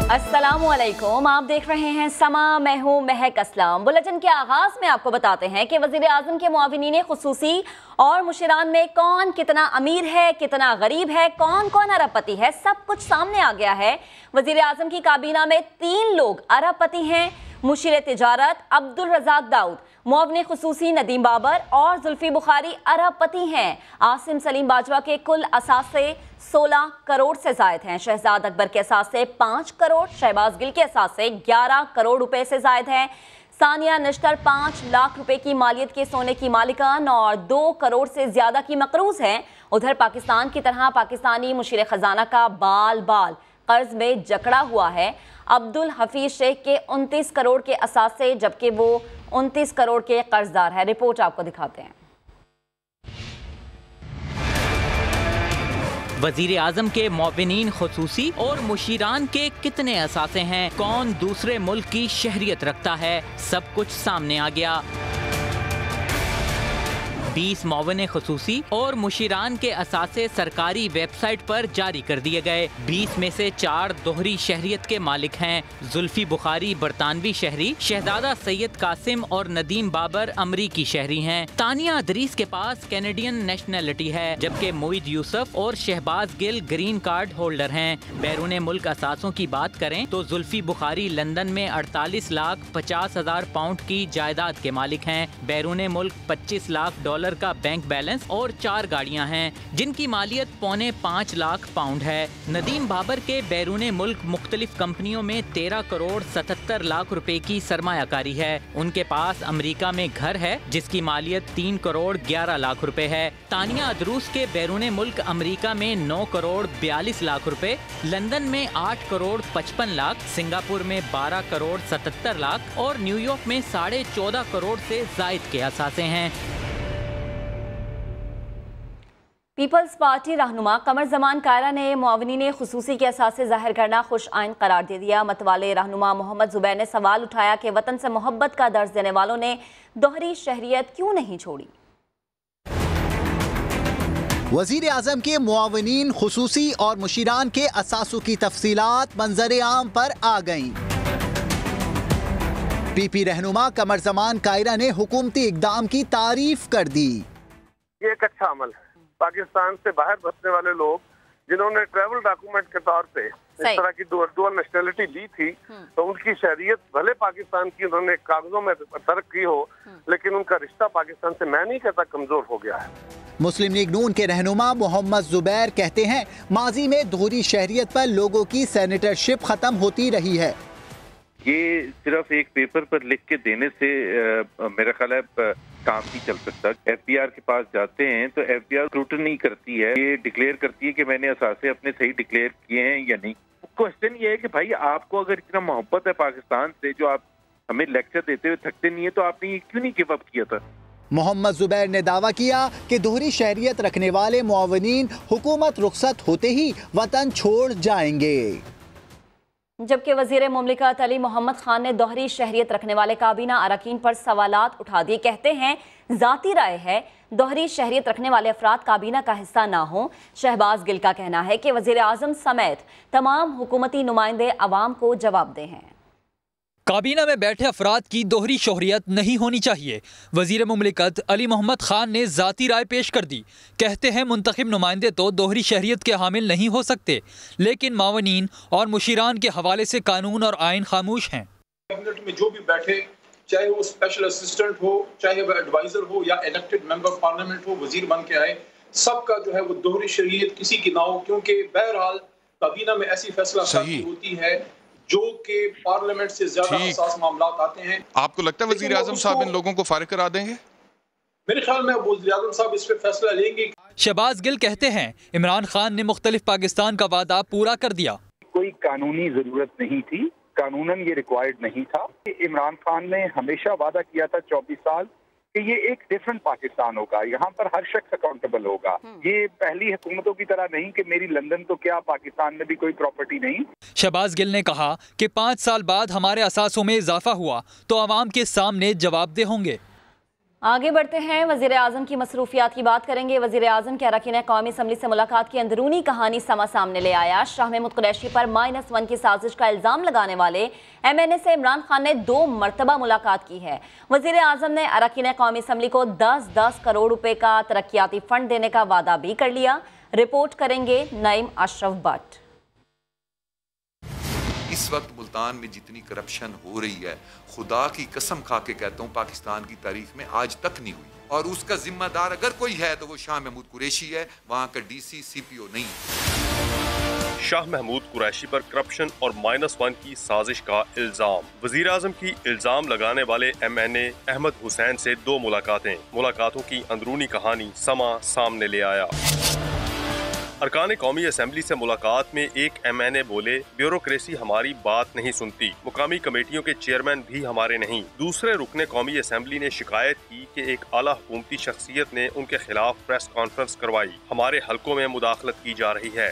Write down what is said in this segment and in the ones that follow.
अस्सलामुअलैकुम, आप देख रहे हैं समा, मैं हूं महक असलम। बुलेटिन के आगाज में आपको बताते हैं कि वजीर आजम के मुआविनीन खुसूसी और मुशीरान में कौन कितना अमीर है, कितना गरीब है, कौन कौन अरबपति है, सब कुछ सामने आ गया है। वजीर आजम की काबीना में 3 लोग अरबपति हैं। मुशीर तिजारत अब्दुल रज़ाक दाऊद, मुआविन खुसूसी नदीम बाबर और जुल्फी बुखारी अरबपति हैं। आसिम सलीम बाजवा के कुल असासे 16 करोड़ से जायद हैं। शहजाद अकबर के असासे 5 करोड़, शहबाज गिल के असासे 11 करोड़ रुपए से जायद हैं। सानिया नश्तर 5 लाख रुपए की मालियत के सोने की मालिकान और 2 करोड़ से ज्यादा की मकरूज हैं। उधर पाकिस्तान की तरह पाकिस्तानी मुशीर खजाना का बाल बाल कर्ज में जकड़ा हुआ है। अब्दुल हफीज शेख के 29 करोड़ के असासे, जबकि वो 29 करोड़ के कर्जदार है। रिपोर्ट आपको दिखाते हैं। वजीर आजम के मुआविनीन खुसूसी और मुशीरान के कितने असासे हैं, कौन दूसरे मुल्क की शहरियत रखता है, सब कुछ सामने आ गया। 20 मुआविन खुसूसी और मुशीरान के असासे सरकारी वेबसाइट पर जारी कर दिए गए। 20 में से 4 दोहरी शहरियत के मालिक हैं। जुल्फी बुखारी बरतानवी शहरी, शहजादा सैयद कासिम और नदीम बाबर अमरीकी शहरी हैं। तानिया अदरीस के पास कैनेडियन नेशनैलिटी है, जबकि मोईद यूसुफ और Shahbaz Gill green card holder हैं। बैरून मुल्क असासों की बात करें तो जुल्फी बुखारी लंदन में 48,50,000 पाउंड की जायदाद के मालिक हैं। बैरून मुल्क $25 लाख का बैंक बैलेंस और 4 गाड़ियां हैं, जिनकी मालियत $5.25 लाख है। नदीम बाबर के बैरून मुल्क मुख्तलिफ कंपनियों में 13 करोड़ 77 लाख रुपए की सरमायाकारी है। उनके पास अमेरिका में घर है, जिसकी मालियत 3 करोड़ 11 लाख रुपए है। तानिया अदरूस के बैरून मुल्क अमेरिका में 9 करोड़ 42 लाख रुपए, लंदन में 8 करोड़ 55 लाख, सिंगापुर में 12 करोड़ 77 लाख और न्यूयॉर्क में 14.5 करोड़ से जायद के असासे हैं। पीपल्स पार्टी रहनुमा कमर जमान कायरा ने मुआविनीन खुसूसी के असासे जाहिर करना खुश आइन करार दे दिया। मतवाले रहनुमा मोहम्मद जुबैर ने सवाल उठाया कि वतन से मोहब्बत का दर्ज देने वालों ने दोहरी शहरियत क्यों नहीं छोड़ी। वजीर आजम के मुआविनीन खुसूसी और मुशीरान के असासों की तफसीलात मंजर आम पर आ गईं। पीपी रहनुमा कमर जमान कायरा ने हुकूमती इकदाम की तारीफ कर दी। ये एक अच्छा अमल है। पाकिस्तान से बाहर बसने वाले लोग जिन्होंने ट्रैवल डॉक्यूमेंट के तौर पे इस तरह की डुअल नेशनैलिटी ली थी, तो उनकी शहरियत भले पाकिस्तान की उन्होंने कागजों में तर्क की हो, लेकिन उनका रिश्ता पाकिस्तान से मैं नहीं कहता कमजोर हो गया है। मुस्लिम लीग नून के रहनुमा मोहम्मद जुबैर कहते हैं, माजी में दोहरी शहरियत पर लोगों की सेनेटरशिप खत्म होती रही है। ये सिर्फ एक पेपर पर लिख के देने से मेरा ख्याल है काम नहीं चल सकता। एफबीआर के पास जाते हैं तो एफबीआर स्क्रूटनी नहीं करती है, ये डिक्लेयर करती है कि मैंने असासे अपने सही डिक्लेयर किए हैं या नहीं। क्वेश्चन ये है कि भाई आपको अगर इतना मोहब्बत है पाकिस्तान से, जो आप हमें लेक्चर देते हुए थकते नहीं है, तो आपने ये क्यों नहीं गिव अप किया था। मोहम्मद जुबैर ने दावा किया कि दोहरी शहरियत रखने वाले मुआविनीन हुकूमत रुखसत होते ही वतन छोड़ जाएंगे। जबकि वजीर मुमलिकत अली मोहम्मद खान ने दोहरी शहरियत रखने वाले काबीना अरकान पर सवालात उठा दिए। कहते हैं जाती राय है, दोहरी शहरियत रखने वाले अफराद काबीना का हिस्सा ना हो। शहबाज गिल का कहना है कि वजीर आजम समेत तमाम हुकूमती नुमाइंदे अवाम को जवाबदेह हैं। काबीना में बैठे अफराद की दोहरी शोहरियत नहीं होनी चाहिए। वजीर मुमलिकत अली मोहम्मद खान ने जाती राय पेश कर दी। कहते हैं मुंतखब नुमाइंदे तो दोहरी शहरियत के हामिल नहीं हो सकते, लेकिन मावनीन और मुशीरान के हवाले से कानून और आइन खामोश हैं। कैबिनेट में जो भी बैठे, चाहे वो स्पेशल असिस्टेंट हो, चाहे वो एडवाइजर हो या इलेक्टेड मेंबर पार्लियामेंट हो, वजीर बन के आए, सबका जो है वो दोहरी शहरियत किसी की ना हो, क्योंकि बहरहाल काबीना में ऐसी फैसला होती है जो कि पार्लियामेंट से ज्यादा हसास मामला आते हैं। आपको लगता है वजीर आजम साहब इन लोगों को फारिग करा देंगे? मेरे ख्याल में वजीर आजम साहब इस पे फैसला लेंगे। शहबाज गिल कहते हैं इमरान खान ने मुख्तलिफ पाकिस्तान का वादा पूरा कर दिया। कोई कानूनी जरूरत नहीं थी, कानूनन ये रिक्वायर्ड नहीं था। इमरान खान ने हमेशा वादा किया था 24 साल कि ये एक डिफरेंट पाकिस्तान होगा, यहाँ पर हर शख्स अकाउंटेबल होगा। ये पहली हुकूमतों की तरह नहीं कि मेरी लंदन तो क्या पाकिस्तान में भी कोई प्रॉपर्टी नहीं। शहबाज गिल ने कहा कि 5 साल बाद हमारे असासों में इजाफा हुआ तो आवाम के सामने जवाबदेह होंगे। आगे बढ़ते हैं, वज़ीर आज़म की मसरूफियात की बात करेंगे। वज़ीर आज़म के अरकान कौमी असम्बली से मुलाकात की अंदरूनी कहानी समा सामने ले आया। शाह महमूद कुरैशी पर -1 की साजिश का इल्ज़ाम लगाने वाले MNA से इमरान खान ने 2 मरतबा मुलाकात की है। वज़ीर आज़म ने अरकान कौमी असम्बली को 10-10 करोड़ रुपए का तरक्याती फंड देने का वादा भी कर लिया। रिपोर्ट करेंगे नईम अशरफ भट्ट। इस वक्त मुल्तान में जितनी करप्शन हो रही है, खुदा की कसम खा के कहता हूँ पाकिस्तान की तारीख में आज तक नहीं हुई, और उसका जिम्मेदार अगर कोई है तो वो शाह महमूद कुरैशी है, वहाँ का DC CPO नहीं। शाह महमूद कुरैशी पर करप्शन और -1 की साजिश का इल्जाम। वजीर आजम की इल्जाम लगाने वाले MNA अहमद हुसैन से 2 मुलाकातों की अंदरूनी कहानी समा सामने ले आया। अरकान कौमी असम्बली से मुलाकात में एक MNA बोले, ब्यूरोक्रेसी हमारी बात नहीं सुनती, मुकामी कमेटियों के चेयरमैन भी हमारे नहीं। दूसरे रुकने कौमी असम्बली ने शिकायत की कि एक आला हुकूमती शख्सियत ने उनके खिलाफ प्रेस कॉन्फ्रेंस करवाई, हमारे हलकों में मुदाखलत की जा रही है।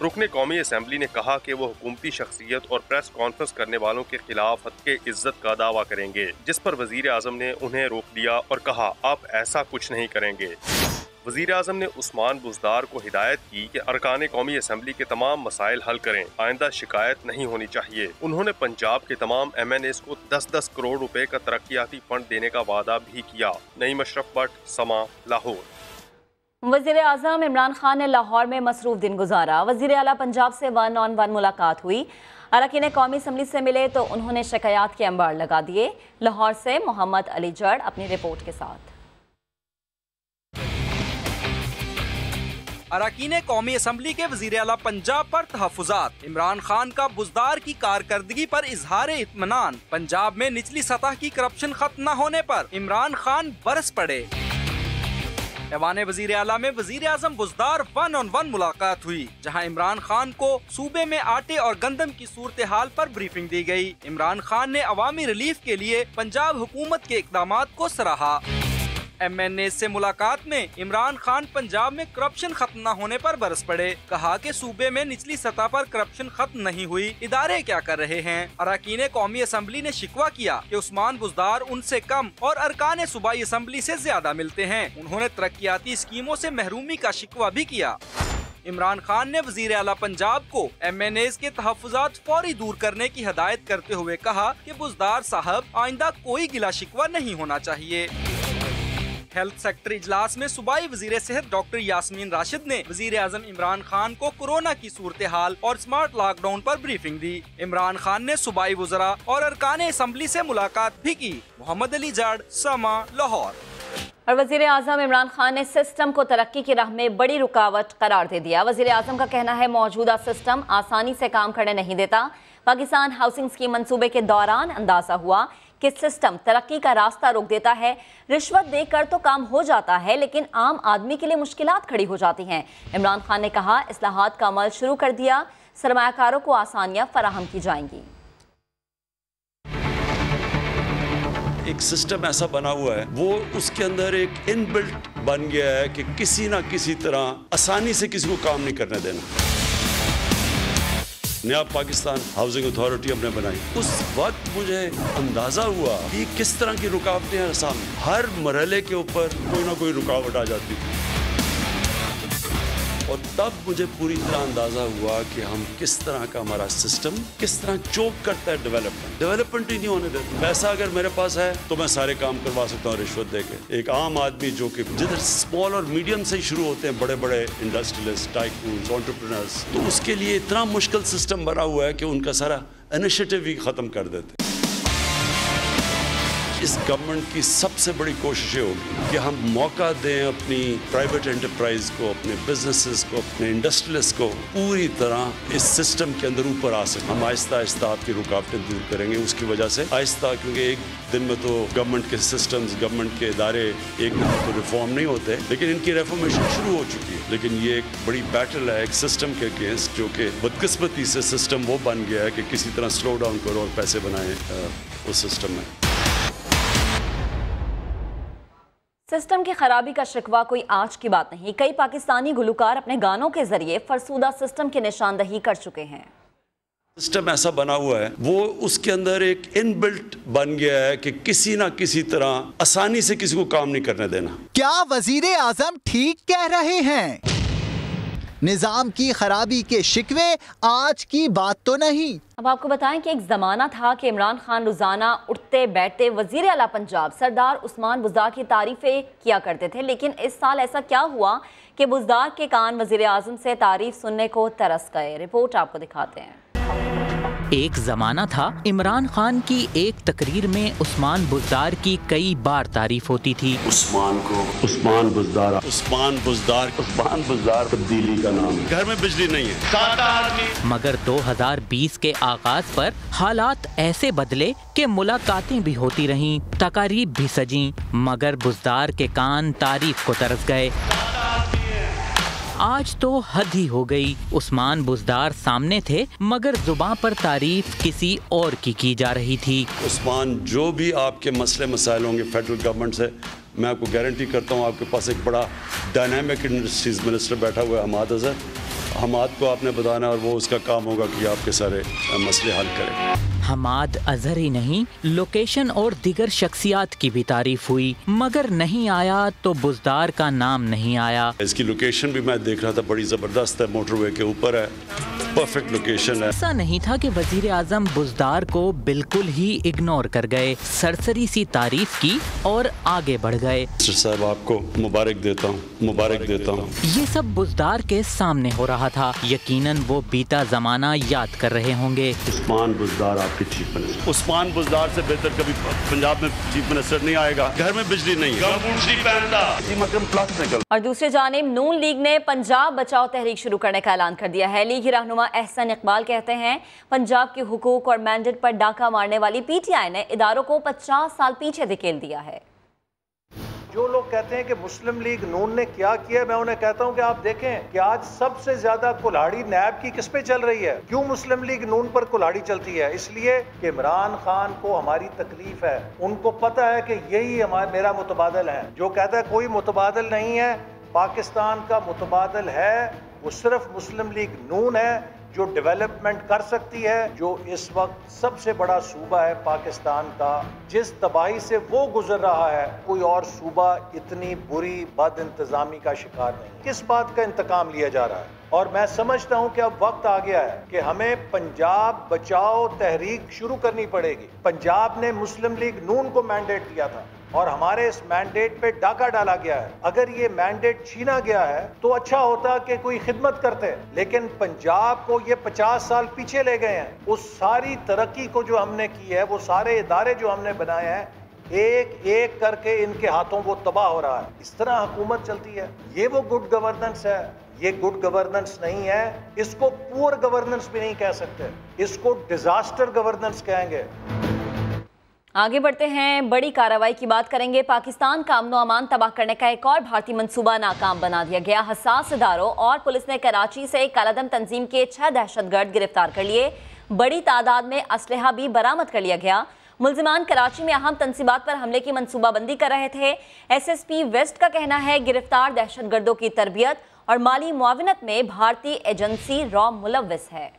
रुकने कौमी असम्बली ने कहा कि वो हुकूमती शख्सियत और प्रेस कॉन्फ्रेंस करने वालों के खिलाफ हक़ इज्जत का दावा करेंगे, जिस पर वजीर आजम ने उन्हें रोक दिया और कहा आप ऐसा कुछ नहीं करेंगे। वजीर आजम ने उस्मान बुज़दार को हिदायत की कि अरकान कौमी असम्बली के तमाम मसाइल हल करें, आइंदा शिकायत नहीं होनी चाहिए। उन्होंने पंजाब के तमाम MNAs को 10-10 करोड़ रुपए का तरक्याती फंड देने का वादा भी किया। नईम अशरफ भट्ट, समा, लाहौर। वज़ीर आज़म इमरान खान ने लाहौर में मसरूफ दिन गुजारा। वज़ीर आला पंजाब से 1-on-1 मुलाकात हुई। अरकान कौमी असम्बली से मिले तो उन्होंने शिकायत के अंबार लगा दिए। लाहौर से मोहम्मद अली जड़ अपनी रिपोर्ट के साथ। अरकान कौमी असम्बली के वज़ीर आला पंजाब पर तहफ़्फ़ुज़ात। इमरान खान का बुज़दार की कारकर्दगी पर इजहार इत्मीनान। पंजाब में निचली सतह की करप्शन खत्म न होने पर इमरान खान बरस पड़े। ऐवान वज़ीर आला में वज़ीर आज़म बुज़दार 1-on-1 मुलाकात हुई, जहां इमरान खान को सूबे में आटे और गंदम की सूरत हाल पर ब्रीफिंग दी गई। इमरान खान ने अवामी रिलीफ के लिए पंजाब हुकूमत के इक़दामात को सराहा। MNA से मुलाकात में इमरान खान पंजाब में करप्शन खत्म न होने पर बरस पड़े। कहा कि सूबे में निचली सतह पर करप्शन खत्म नहीं हुई, इदारे क्या कर रहे हैं। अरकान कौमी असम्बली ने शिकवा किया कि उस्मान बुज़दार उनसे कम और अरकान सूबाई असम्बली से ज्यादा मिलते हैं। उन्होंने तरक्याती स्कीमों से महरूमी का शिकवा भी किया। इमरान खान ने वज़ीर आला पंजाब को MNAs के तहफ़्फ़ुज़ात फौरी दूर करने की हिदायत करते हुए कहा कि बुज़दार साहब आइंदा कोई गिला शिकवा नहीं होना चाहिए। हेल्थ सेक्टर इजलास में सूबाई वजीर सेहत डॉक्टर यास्मीन राशिद ने वजीर आजम इमरान खान को कोरोना की सूरत हाल और स्मार्ट लॉकडाउन पर ब्रीफिंग दी। इमरान खान ने सूबाई वज़रा और अरकान असम्बली से मुलाकात भी की। मोहम्मद अली जड़, समा, लाहौर। और वज़ीर आज़म इमरान खान ने सिस्टम को तरक्की की राह में बड़ी रुकावट करार दे दिया। वज़ीर आज़म का कहना है मौजूदा सिस्टम आसानी से काम करने नहीं देता। पाकिस्तान हाउसिंग स्कीम मंसूबे के दौरान अंदाजा हुआ कि सिस्टम तरक्की का रास्ता रोक देता है। रिश्वत देकर तो काम हो जाता है, लेकिन आम आदमी के लिए मुश्किलात खड़ी हो जाती हैं। इमरान खान ने कहा इस्लाहात का अमल शुरू कर दिया, सरमायाकारों को आसानियां फराहम की जाएंगी। एक सिस्टम ऐसा बना हुआ है, वो उसके अंदर एक इनबिल्ट बन गया है कि किसी ना किसी तरह आसानी से किसी को काम नहीं करने देना। नया पाकिस्तान हाउसिंग अथॉरिटी हमने बनाई, उस वक्त मुझे अंदाजा हुआ कि किस तरह की रुकावटें हैं सामने। हर मरहले के ऊपर कोई ना कोई रुकावट आ जाती थी, और तब मुझे पूरी तरह अंदाजा हुआ कि हम किस तरह का हमारा सिस्टम किस तरह चोक करता है डेवलपमेंट ही नहीं होने देता। पैसा अगर मेरे पास है तो मैं सारे काम करवा सकता हूँ रिश्वत देके। एक आम आदमी जो कि जिधर स्मॉल और मीडियम से ही शुरू होते हैं, बड़े बड़े इंडस्ट्रियलिस्ट, टाइकून्स, एंटरप्रेन्योर्स, तो उसके लिए इतना मुश्किल सिस्टम बना हुआ है कि उनका सारा इनिशिएटिव ही खत्म कर देते। इस गवर्नमेंट की सबसे बड़ी कोशिशें होगी कि हम मौका दें अपनी प्राइवेट एंटरप्राइज को, अपने बिजनेसेस को, अपने इंडस्ट्रियलिस्ट को पूरी तरह इस सिस्टम के अंदर ऊपर आ सकें। हम आहिस्ता आहिस्ता आपकी रुकावटें दूर करेंगे। उसकी वजह से आहिस्ता, क्योंकि एक दिन में तो गवर्नमेंट के सिस्टम्स, गवर्नमेंट के इदारे एक दिन तो रिफॉर्म नहीं होते, लेकिन इनकी रेफॉर्मेशन शुरू हो चुकी है। लेकिन ये एक बड़ी बैटल है एक सिस्टम के अगेंस्ट, जो कि बदकिस्मती से सिस्टम वो बन गया है कि किसी तरह स्लो डाउन करो और पैसे बनाए उस सिस्टम में। सिस्टम की खराबी का शिकवा कोई आज की बात नहीं। कई पाकिस्तानी गुलकार अपने गानों के जरिए फरसूदा सिस्टम की निशानदही कर चुके हैं। सिस्टम ऐसा बना हुआ है, वो उसके अंदर एक इनबिल्ट बन गया है कि किसी ना किसी तरह आसानी से किसी को काम नहीं करने देना। क्या वजीर आजम ठीक कह रहे हैं? निजाम की खराबी के शिकवे आज की बात तो नहीं। अब आपको बताएं कि एक ज़माना था कि इमरान खान रोज़ाना उठते बैठते वज़ीर आला पंजाब सरदार उस्मान बुज़दार की तारीफ़ें किया करते थे, लेकिन इस साल ऐसा क्या हुआ कि बुज़दार के कान वज़ीर आज़म से तारीफ़ सुनने को तरस गए। रिपोर्ट आपको दिखाते हैं। एक जमाना था इमरान खान की एक तकरीर में उस्मान बुज़दार की कई बार तारीफ होती थी। उस्मान को उस्मान बुज़दार, उस्मान बुज़दार, उस्मान बुज़दार तब्दीली का नाम है। घर में बिजली नहीं है, 7 आदमी। मगर 2020 के आगाज पर हालात ऐसे बदले कि मुलाकातें भी होती रहीं, तकारीब भी सजी, मगर बुज़दार के कान तारीफ को तरस गए। आज तो हद ही हो गई। उस्मान बुज़दार सामने थे मगर जुबान पर तारीफ किसी और की जा रही थी। उस्मान, जो भी आपके मसले मसाइल होंगे फेडरल गवर्नमेंट से, मैं आपको गारंटी करता हूँ आपके पास एक बड़ा डायनामिक इंडस्ट्रीज मिनिस्टर बैठा हुआ है हमाद अजहर। हमाद को आपने बताना और वो उसका काम होगा कि आपके सारे मसले हल करे। हमाद अजहर ही नहीं, लोकेशन और दिगर शख्सियात की भी तारीफ हुई, मगर नहीं आया तो बुज़दार का नाम नहीं आया। इसकी लोकेशन भी मैं देख रहा था, बड़ी ज़बरदस्त है, मोटरवे के ऊपर है, परफेक्ट लोकेशन है। ऐसा नहीं था कि वज़ीर आज़म बुज़दार को बिल्कुल ही इग्नोर कर गए, सरसरी सी तारीफ की और आगे बढ़ गए। साहब, आपको मुबारक देता हूँ, मुबारक देता हूँ। ये सब बुज़दार के सामने हो रहा था। यकीनन वो बीता जमाना याद कर रहे होंगे। उस्मान बुज़दार आपके चीफ मिनिस्टर, उस्मान बुज़दार से बेहतर कभी पंजाब में चीफ मिनिस्टर नहीं आएगा। घर में बिजली नहीं है, और दूसरी जानिब नून लीग ने पंजाब बचाओ तहरीक शुरू करने का ऐलान कर दिया है। लीग रहनुमा एहसन इकबाल कहते हैं पंजाब के हुकूक और मैंडेट पर डाका मारने वाली पीटीआई ने इदारों को 50 साल पीछे धकेल दिया है। जो लोग कहते हैं कि मुस्लिम लीग नून ने क्या किया, मैं उन्हें कहता हूं कि आप देखें कि आज सबसे ज्यादा कुल्हाड़ी नैब की किस पे चल रही है। क्यों मुस्लिम लीग नून पर कुल्हाड़ी चलती है? इसलिए कि इमरान खान को हमारी तकलीफ है। उनको पता है कि यही मेरा मुतबादल है। जो कहता है कोई मुतबादल नहीं है, पाकिस्तान का मुतबादल है वो सिर्फ मुस्लिम लीग नून है, जो डेवलपमेंट कर सकती है, जो इस वक्त सबसे बड़ा सूबा है पाकिस्तान का। जिस तबाही से वो गुजर रहा है, कोई और सूबा इतनी बुरी बद इंतजामी का शिकार नहीं। किस बात का इंतकाम लिया जा रहा है? और मैं समझता हूं कि अब वक्त आ गया है कि हमें पंजाब बचाओ तहरीक शुरू करनी पड़ेगी। पंजाब ने मुस्लिम लीग नून को मैंडेट दिया था और हमारे इस मैंडेट पे डाका डाला गया है। अगर ये मैंडेट छीना गया है तो अच्छा होता कि कोई खिदमत करते, लेकिन पंजाब को ये 50 साल पीछे ले गए हैं। उस सारी तरक्की को जो हमने की है, वो सारे इदारे जो हमने बनाए हैं, एक एक करके इनके हाथों वो तबाह हो रहा है। इस तरह हुकूमत चलती है। ये वो गुड गवर्नेंस है? ये गुड गवर्नेंस नहीं है। इसको पुअर गवर्नेंस भी नहीं कह सकते, इसको डिजास्टर गवर्नेंस कहेंगे। आगे बढ़ते हैं, बड़ी कार्रवाई की बात करेंगे। पाकिस्तान का अमन अमान तबाह करने का एक और भारतीय मंसूबा नाकाम बना दिया गया। हसास इदारों और पुलिस ने कराची से कालादम तंजीम के 6 दहशतगर्द गिरफ्तार कर लिए। बड़ी तादाद में असलहा भी बरामद कर लिया गया। मुल्जिमान कराची में अहम तंसीबात पर हमले की मंसूबाबंदी कर रहे थे। SSP वेस्ट का कहना है गिरफ्तार दहशतगर्दों की तरबियत और माली मुआवनत में भारतीय एजेंसी रॉ मुलव्विस है।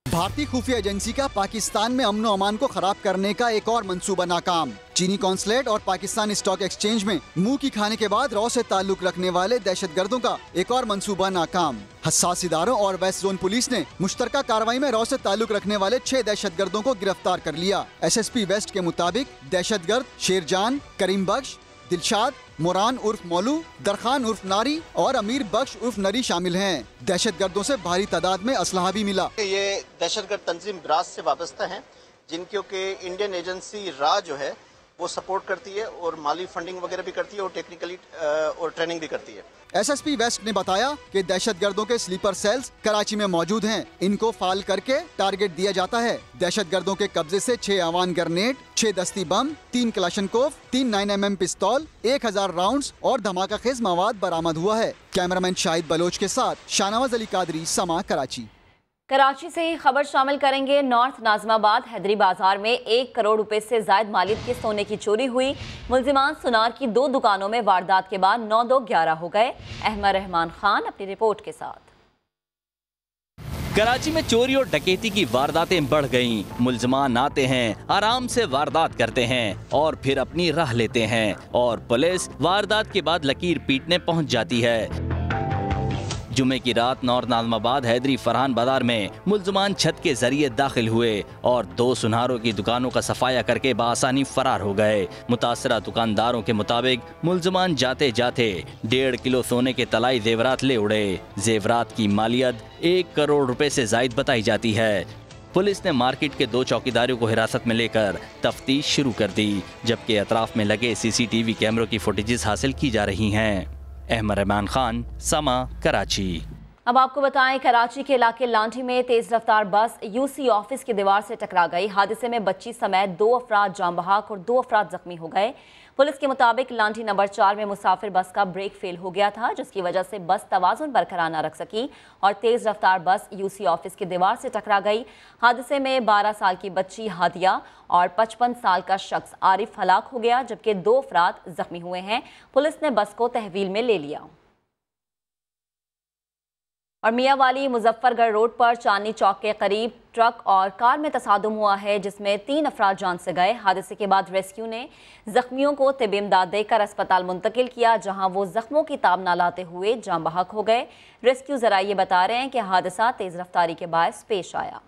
भारतीय खुफिया एजेंसी का पाकिस्तान में अमन अमान को खराब करने का एक और मंसूबा नाकाम। चीनी कॉन्सुलेट और पाकिस्तान स्टॉक एक्सचेंज में मुंह की खाने के बाद रॉ से ताल्लुक रखने वाले दहशतगर्दों का एक और मंसूबा नाकाम। हसास इदारों और वेस्ट जोन पुलिस ने मुश्तरका कार्रवाई में रॉ से ताल्लुक रखने वाले 6 दहशतगर्दों को गिरफ्तार कर लिया। SSP वेस्ट के मुताबिक दहशतगर्द शेरजान, करीम बख्श, दिलशाद, मोरान उर्फ मौलू, दरखान उर्फ नारी और अमीर बख्श उर्फ नरी शामिल हैं। दहशतगर्दों से भारी तादाद में असलहा भी मिला। ये दहशतगर्द तंजीम ब्रास से वाबस्ता हैं, जिनके के इंडियन एजेंसी रा जो है वो सपोर्ट करती है और माली फंडिंग वगैरह भी करती है और टेक्निकली और ट्रेनिंग भी करती है। SSP वेस्ट ने बताया कि दहशतगर्दों के स्लीपर सेल्स कराची में मौजूद हैं। इनको फाल करके टारगेट दिया जाता है। दहशतगर्दों के कब्जे से 6 अवान ग्रेनेड, 6 दस्ती बम, 3 क्लाशनकोव, 3 9mm पिस्तौल, 1000 राउंड्स और धमाका खेज मवाद बरामद हुआ है। कैमरामैन शाहिद बलोच के साथ शाहनवाज अली कादरी, समा, कराची। कराची से ही खबर शामिल करेंगे। नॉर्थ नाजमाबाद हैदरी बाजार में 1 करोड़ रुपए से जायद मालियत के सोने की चोरी हुई। मुल्जिमान सुनार की 2 दुकानों में वारदात के बाद 9-2-11 हो गए। अहमद रहमान खान अपनी रिपोर्ट के साथ। कराची में चोरी और डकैती की वारदातें बढ़ गईं। मुल्ज़िमान आते हैं, आराम से वारदात करते हैं और फिर अपनी राह लेते हैं और पुलिस वारदात के बाद लकीर पीटने पहुंच जाती है। जुमे की रात नौर नाज़माबाद हैदरी फरहान बाजार में मुल्ज़िमान छत के जरिए दाखिल हुए और 2 सुनारों की दुकानों का सफाया करके बासानी फरार हो गए। मुतासरा दुकानदारों के मुताबिक मुल्ज़िमान जाते जाते 1.5 किलो सोने के तलाई जेवरात ले उड़े। जेवरात की मालियत 1 करोड़ रुपए से जायद बताई जाती है। पुलिस ने मार्केट के 2 चौकीदारों को हिरासत में लेकर तफ्तीश शुरू कर दी, जबकि अतराफ में लगे CCTV कैमरों की फुटेजेस हासिल की जा रही हैं। अहमद रहमान खान, समा, कराची। अब आपको बताएं, कराची के इलाके लांठी में तेज रफ्तार बस UC ऑफिस की दीवार से टकरा गई। हादसे में बच्ची समेत 2 अफराद जान बहक और 2 अफराद जख्मी हो गए। पुलिस के मुताबिक लांठी नंबर 4 में मुसाफिर बस का ब्रेक फेल हो गया था, जिसकी वजह से बस तवाज़ुन बरकरार न रख सकी और तेज रफ्तार बस UC ऑफिस की दीवार से टकरा गई। हादसे में 12 साल की बच्ची हादिया और 55 साल का शख्स आरिफ हलाक हो गया, जबकि 2 अफराद जख्मी हुए हैं। पुलिस ने बस को तहवील में ले लिया। और मियाँवाली मुजफ्फरगढ़ रोड पर चांदनी चौक के करीब ट्रक और कार में तसादुम हुआ है, जिसमें 3 अफराद जान से गए। हादसे के बाद रेस्क्यू ने जख्मियों को तिब इमदाद देकर अस्पताल मुंतकिल किया, जहां वो जख्मों की ताब न लाते हुए जान बहक हो गए। रेस्क्यू ज़राए बता रहे हैं कि हादसा तेज रफ्तारी के बायस पेश आया।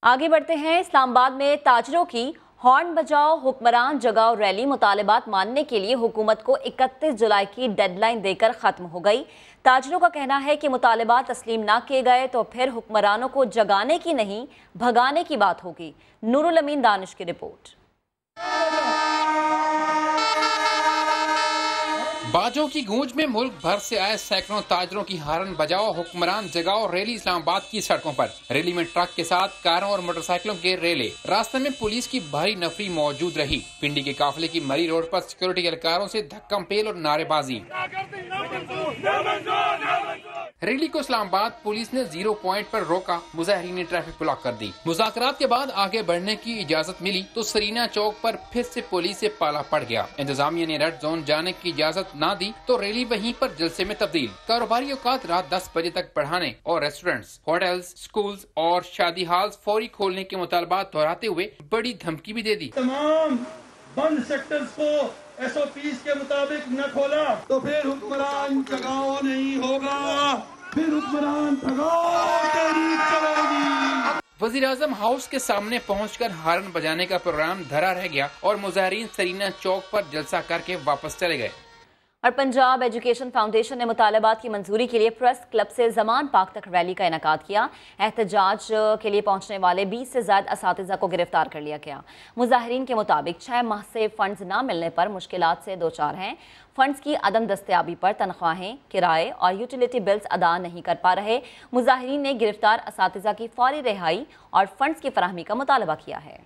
आगे बढ़ते हैं। इस्लामाबाद में ताजरों की हॉर्न बजाओ हुक्मरान जगाओ रैली मुतालिबात मानने के लिए हुकूमत को 31 जुलाई की डेडलाइन देकर ख़त्म हो गई। ताजरों का कहना है कि मुतालिबात तस्लीम ना किए गए तो फिर हुक्मरानों को जगाने की नहीं भगाने की बात होगी। नूरुल अमीन दानिश की रिपोर्ट। बाजों की गूंज में मुल्क भर से आए सैकड़ों ताजरों की हारन बजाओ हुक्मरान जगाओ रैली इस्लामाबाद की सड़कों पर। रैली में ट्रक के साथ कारों और मोटरसाइकिलों के रेले। रास्ते में पुलिस की भारी नफरी मौजूद रही। पिंडी के काफिले की मरी रोड पर सिक्योरिटी एहलकारों से धक्कम पेल और नारेबाजी। रैली को इस्लामाबाद पुलिस ने 0 पॉइंट पर रोका। मुजाहिरीन ने ट्रैफिक ब्लॉक कर दी। मुज़ाकरात के बाद आगे बढ़ने की इजाजत मिली तो सरीना चौक पर फिर से पुलिस से पाला पड़ गया। इंतजामिया ने रेड जोन जाने की इजाजत ना दी तो रैली वहीं पर जलसे में तब्दील। कारोबारी औकात रात 10 बजे तक बढ़ाने और रेस्टोरेंट्स, होटल्स, स्कूल्स और शादी हॉल्स फौरी खोलने के मुतालबात दोहराते हुए बड़ी धमकी भी दे दी। तमाम बंद सेक्टर्स को SOPs के मुताबिक न खोला तो फिर हुक्मरान जगाओ नहीं होगा, फिर हुक्मरान भगाओ तहरीक चलेगी। वज़ीर आज़म हाउस के सामने पहुंचकर हारन बजाने का प्रोग्राम धरा रह गया और मुजाहिरीन सरीना चौक पर जलसा करके वापस चले गए। और पंजाब एजुकेशन फाउंडेशन ने मुतालबात की मंजूरी के लिए प्रेस क्लब से ज़मान पाक तक रैली का इनेकाद किया। एहतजाज के लिए पहुंचने वाले 20 से ज़्यादा असातिज़ा को गिरफ्तार कर लिया गया। मुजाहिरीन के मुताबिक 6 माह से फंड्स ना मिलने पर मुश्किलात से 2-4 हैं। फंड्स की अदम दस्तयाबी पर तनख्वाहें, किराए और यूटिलिटी बिल्स अदा नहीं कर पा रहे। मुजाहिरीन ने गिरफ्तार असातिज़ा की फौरी रिहाई और फंड्स की फराहमी का मुतालबा किया है।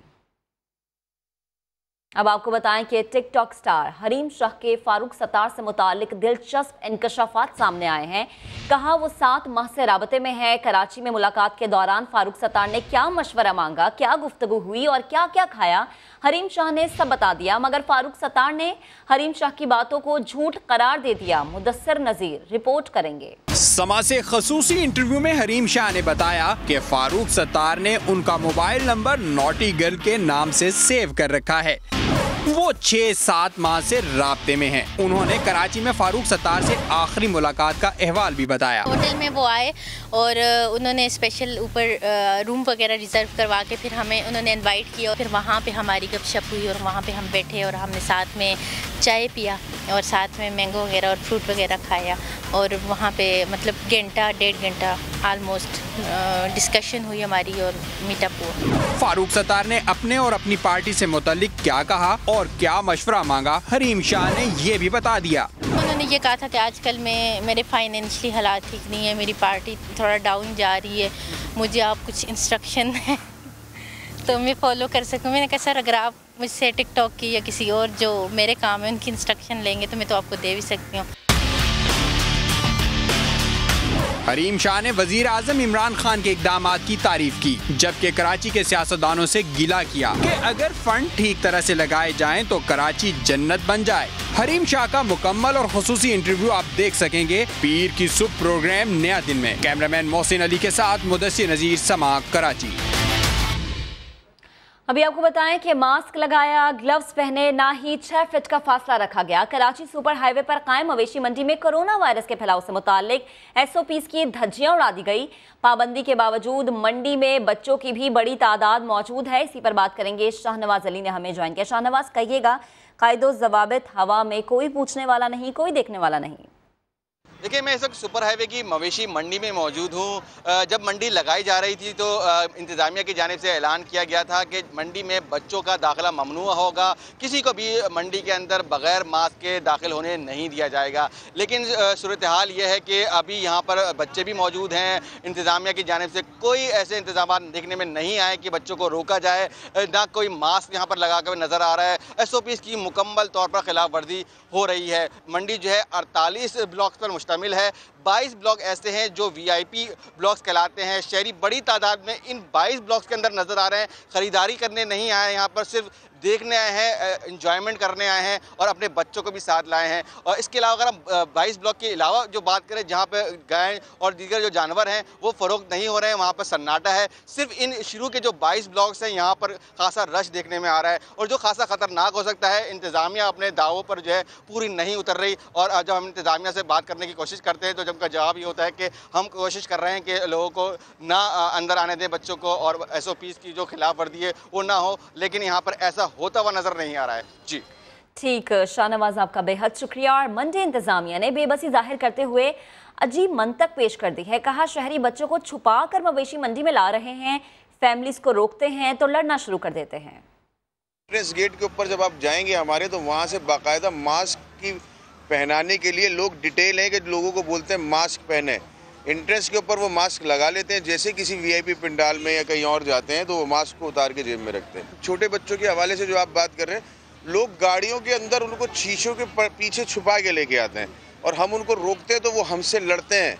अब आपको बताएं कि टिकटॉक स्टार हरीम शाह के फारूक सत्तार से मुतालिक दिलचस्प इंकशाफात सामने आए हैं। कहा वो 7 माह से राबते में है। कराची में मुलाकात के दौरान फारूक सत्तार ने क्या मशवरा मांगा, क्या गुफ्तगू हुई और क्या क्या खाया, हरीम शाह ने सब बता दिया, मगर फारूक सत्तार ने हरीम शाह की बातों को झूठ करार दे दिया। मुदस्सिर नजीर रिपोर्ट करेंगे। समा से खसूसी इंटरव्यू में हरीम शाह ने बताया कि फारूक सत्तार ने उनका मोबाइल नंबर नॉटी गर्ल के नाम से सेव कर रखा है। वो 6-7 माह से राब्ते में हैं। उन्होंने कराची में फारूक सत्तार से आखिरी मुलाकात का अहवाल भी बताया। होटल में वो आए और उन्होंने स्पेशल ऊपर रूम वगैरह रिजर्व करवा के फिर हमें उन्होंने इनवाइट किया। फिर वहाँ पे हमारी गपशप हुई और वहाँ पे हम बैठे और हमने साथ में चाय पिया और साथ में मैंगो वगैरह और फ्रूट वगैरह खाया और वहाँ पे मतलब घंटा 1.5 घंटा ऑलमोस्ट डिस्कशन हुई हमारी और मीटअप हुआ। फारूक सत्तार ने अपने और अपनी पार्टी से मुतालिक क्या कहा और क्या मशवरा मांगा, हरीम शाह ने ये भी बता दिया। उन्होंने ये कहा था कि आजकल मेरे फाइनेंशियली हालात ठीक नहीं है, मेरी पार्टी थोड़ा डाउन जा रही है, मुझे आप कुछ इंस्ट्रक्शन है तो मैं फॉलो कर सकूँ। मैंने कहा सर अगर आप मुझसे टिकटॉक की या किसी और जो मेरे काम है उनकी इंस्ट्रक्शन लेंगे तो मैं तो आपको दे भी सकती हूँ। हरीम शाह ने वजीर आजम इमरान खान के इकदामात की तारीफ की, जबकि कराची के सियासतदानों से गिला किया कि अगर फंड ठीक तरह से लगाए जाएं तो कराची जन्नत बन जाए। हरीम शाह का मुकम्मल और खुसूसी इंटरव्यू आप देख सकेंगे पीर की सुबह प्रोग्राम नया दिन में। कैमरामैन मोहसिन अली के साथ मुदस्सिर नजीर, समा, कराची। अभी आपको बताएं कि मास्क लगाया, ग्लव्स पहने, ना ही 6 फीट का फासला रखा गया। कराची सुपर हाईवे पर कायम मवेशी मंडी में कोरोना वायरस के फैलाव से मुताल्लिक SOPs की धज्जियां उड़ा दी गई। पाबंदी के बावजूद मंडी में बच्चों की भी बड़ी तादाद मौजूद है। इसी पर बात करेंगे, शाहनवाज अली ने हमें ज्वाइन किया। शाहनवाज, कहिएगा, कायदो ज़वाबित हवा में, कोई पूछने वाला नहीं, कोई देखने वाला नहीं। देखिए, मैं इस वक्त सुपर हाईवे की मवेशी मंडी में मौजूद हूँ। जब मंडी लगाई जा रही थी तो इंतज़ामिया की जानिब से ऐलान किया गया था कि मंडी में बच्चों का दाखिला ममनूआ होगा, किसी को भी मंडी के अंदर बगैर मास्क के दाखिल होने नहीं दिया जाएगा। लेकिन सूरत हाल ये है कि अभी यहाँ पर बच्चे भी मौजूद हैं। इंतज़ामिया की जानिब से कोई ऐसे इंतजाम देखने में नहीं आए कि बच्चों को रोका जाए, ना कोई मास्क यहाँ पर लगा कर नज़र आ रहा है। SOPs की मुकम्मल तौर पर खिलाफ वर्जी हो रही है। मंडी जो है 48 ब्लॉक्स पर मुश्तमिल है। 22 ब्लॉक ऐसे हैं जो VIP ब्लॉक्स कहलाते हैं। शहरी बड़ी तादाद में इन 22 ब्लॉक्स के अंदर नज़र आ रहे हैं। ख़रीदारी करने नहीं आए, यहाँ पर सिर्फ देखने आए हैं, इंजॉयमेंट करने आए हैं और अपने बच्चों को भी साथ लाए हैं। और इसके अलावा अगर हम 22 ब्लॉक के अलावा जो बात करें, जहाँ पे गाय और दीगर जो जानवर हैं वो फ़रोख्त नहीं हो रहे हैं, वहाँ पर सन्नाटा है। सिर्फ इन शुरू के जो 22 ब्लॉक्स हैं यहाँ पर खासा रश देखने में आ रहा है और जो खासा ख़तरनाक हो सकता है। इंतज़ामिया अपने दावों पर जो है पूरी नहीं उतर रही और जब हम इंतज़ामिया से बात करने की कोशिश करते हैं तो जब का जवाब ये होता है कि हम कोशिश कर रहे हैं कि लोगों को ना अंदर आने दें बच्चों को और SOPs की जो खिलाफ वर्जी है वो ना हो, लेकिन यहाँ पर ऐसा होता हुआ नजर नहीं आ रहा है। जी ठीक, शाहनवाज, आपका बेहद शुक्रिया। और मंडी इंतजामिया ने बेबसी जाहिर करते हुए अजीब मंतक पेश कर दी है। कहा, शहरी बच्चों को छुपा कर मवेशी मंडी में ला रहे हैं, फैमिलीज को रोकते हैं तो लड़ना शुरू कर देते हैं। प्रेस गेट के ऊपर जब आप जाएंगे हमारे, तो वहाँ से बाकायदा मास्क की पहनाने के लिए लोग डिटेल हैं कि लोगों को बोलते हैं मास्क पहने। इंट्रेंस के ऊपर वो मास्क लगा लेते हैं, जैसे किसी VIP पंडाल में या कहीं और जाते हैं तो वो मास्क को उतार के जेब में रखते हैं। छोटे बच्चों के हवाले से जो आप बात कर रहे हैं, लोग गाड़ियों के अंदर उनको शीशों के पीछे छुपा के लेके आते हैं और हम उनको रोकते हैं तो वो हमसे लड़ते हैं।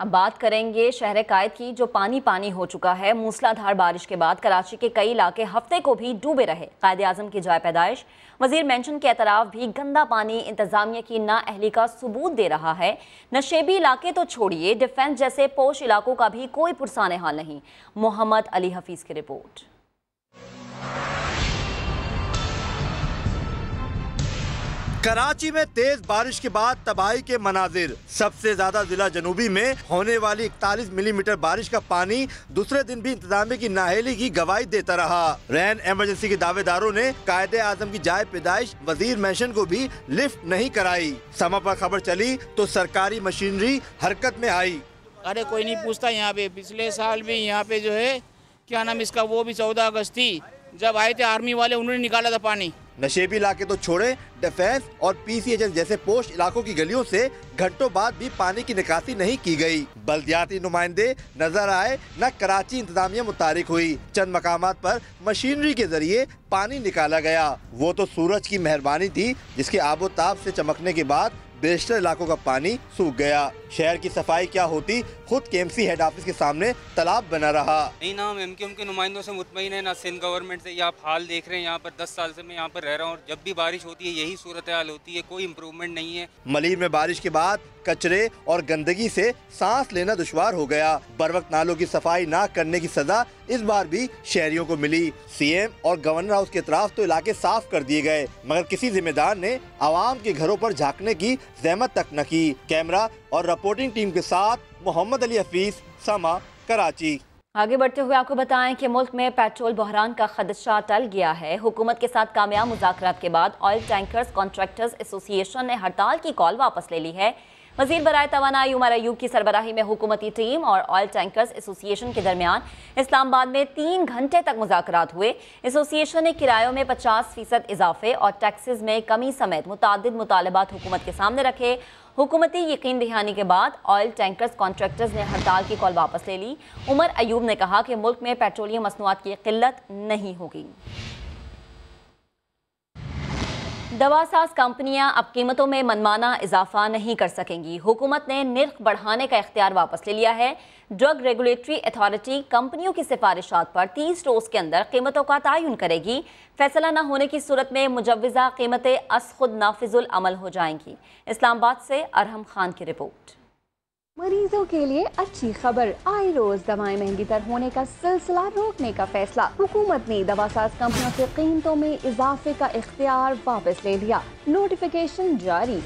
अब बात करेंगे शहर कायद की, जो पानी पानी हो चुका है। मूसलाधार बारिश के बाद कराची के कई इलाके हफ्ते को भी डूबे रहे। कायदे आजम की जाए पैदाइश, वजीर मेंशन के एतराफ भी गंदा पानी इंतजामिया की नाअहली का सबूत दे रहा है। नशेबी इलाके तो छोड़िए, डिफेंस जैसे पोश इलाकों का भी कोई पुरसाने हाल नहीं। मोहम्मद अली हफीज की रिपोर्ट। कराची में तेज बारिश के बाद तबाही के मनाजिर। सबसे ज्यादा जिला जनूबी में होने वाली 41 मिलीमीटर बारिश का पानी दूसरे दिन भी इंतजामिया की नाअहली की गवाही देता रहा। रैन इमरजेंसी के दावेदारों ने कायदे आजम की जाए पैदाइश वजीर मेंशन को भी लिफ्ट नहीं कराई। समा पर खबर चली तो सरकारी मशीनरी हरकत में आई। अरे कोई नहीं पूछता यहाँ पे। पिछले साल भी यहाँ पे जो है क्या नाम इसका, वो भी 14 अगस्त थी जब आए थे आर्मी वाले, उन्होंने निकाला था पानी। नशेबी इलाके तो छोड़े, डिफेंस और PC एजेंट जैसे पोस्ट इलाकों की गलियों से घंटों बाद भी पानी की निकासी नहीं की गई। बल्दियाती नुमाइंदे नजर आए, न कराची इंतजामिया मुतारिक हुई। चंद मकामात पर मशीनरी के जरिए पानी निकाला गया। वो तो सूरज की मेहरबानी थी जिसके आबोताब से चमकने के बाद बेशतर इलाकों का पानी सूख गया। शहर की सफाई क्या होती, खुद KMC हेड ऑफिस के सामने तालाब बना रहा। नहीं ना, हम MQM के नुमाइंदों से मुतमईन है, ना सिंध गवर्नमेंट से। ये आप हाल देख रहे हैं, यहाँ पर 10 साल से मैं यहाँ पर रह रहा हूँ और जब भी बारिश होती है यही सूरत हाल होती है, कोई इम्प्रूवमेंट नहीं है। मलीर में बारिश के बाद कचरे और गंदगी से सांस लेना दुश्वार हो गया। बर वक्त नालों की सफाई ना करने की सजा इस बार भी शहरियों को मिली। CM और गवर्नर हाउस के इतराफ तो इलाके साफ कर दिए गए, मगर किसी जिम्मेदार ने आवाम के घरों पर झांकने की जहमत तक न की। कैमरा और रिपोर्टिंग टीम के साथ मोहम्मद अली हफीज, समा, कराची। आगे बढ़ते हुए आपको बताएं कि मुल्क में पेट्रोल बहरान का खदशा टल गया है। हुकूमत के साथ कामयाब मुज़ाकरात के बाद ऑयल टैंकर्स कॉन्ट्रैक्टर्स एसोसिएशन ने हड़ताल की कॉल वापस ले ली है। वज़ीर बराए तवानाई उमर अयूब की सरबराही में हुकूमती टीम और ऑयल टैंकर्स एसोसिएशन के दरमियान इस्लामाबाद में 3 घंटे तक मुज़ाकरात हुए। एसोसिएशन ने किरायों में 50% इजाफे और टैक्सेस में कमी समेत मुतादिद मुतालबात हुकूमत के सामने रखे। हुकूमती यकीन दहानी के बाद ऑयल टैंकर्स कॉन्ट्रैक्टर्स ने हड़ताल की कॉल वापस ले ली। उमर अयूब ने कहा कि मुल्क में पेट्रोलियम मसनूआत की किल्लत नहीं होगी। दवासाज कंपनियां अब कीमतों में मनमाना इजाफा नहीं कर सकेंगी। हुकूमत ने निर्ख बढ़ाने का इख्तियार वापस ले लिया है। ड्रग रेगुलेटरी अथॉरिटी कंपनियों की सिफारिशात पर 30 रोज के अंदर कीमतों का तयन करेगी। फैसला न होने की सूरत में मुजव्वज़ा कीमतें अस खुद नाफिजुल अमल हो जाएंगी। इस्लामाबाद से अरहम खान की रिपोर्ट। मरीजों के लिए अच्छी खबर, आए रोज दवाएं महंगी तर होने का सिलसिला रोकने का फैसला। हुकूमत ने दवासाज कंपनियों से कीमतों में इजाफे का इख्तियार वापस ले लिया। नोटिफिकेशन जारी।